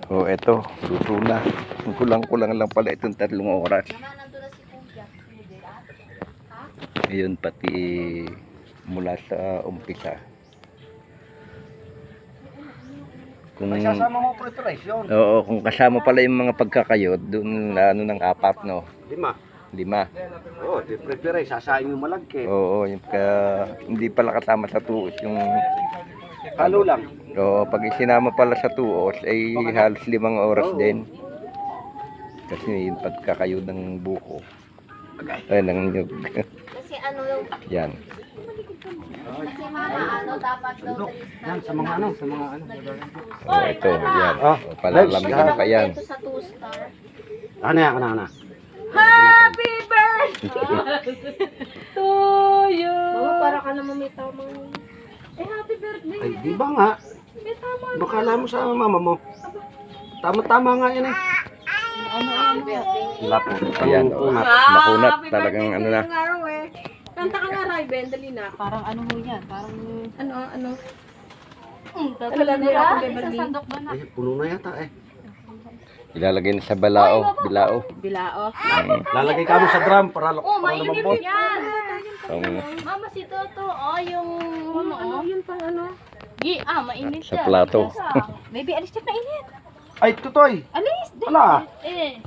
Oh, eto, luto na. Kulang-kulang lang pala itong 3 oras. Ayun, pati mula sa umpisa. Kung, Sasama mo preparation. oo, kung kasama pala yung mga pagkakayod, doon ano ng 4, no? 5. Oo, prepare, sasain yung malagkit. Oo, yung hindi pala kasama sa tuos yung Halo lang. oo, pag isinama pala sa tuos ay halos 5 oras din. Kasi yung pagkakayod ng buko. Ay, ng nyug. Kasi ano yung... Yan. Kasi mama, ano, dapat daw Yan, sa mga ano. Oh, ito, yan. Ah, Oh, palalamigin pa yan. ito sa 2-star. Ano. Happy birthday to you. Mama, para ka naman may tamang... Happy birthday. Ay, di ba nga? May tama. Baka alam mo sa mama mo. Tama-tama nga yan eh. Happy birthday. Lapo. Ayan, oh. Makunat talagang ano na. Kanta ka nga, Raven. Dali na. Parang ano mo yan? Parang Ano? tatala Talaga nila. ako, Beverly. Sasandok ba na? Ay, puno na yata eh. Ilalagay na sa bilao. Bilao. Lalagay ka mo sa drum para Oh, mainit lumambot. yan. Mama, si Toto. Oh, yung Ano, yun pang ano? mainit Sa plato. Baby, alis dyan na init. Ay, tutoy. Alis, din. Wala. Eh,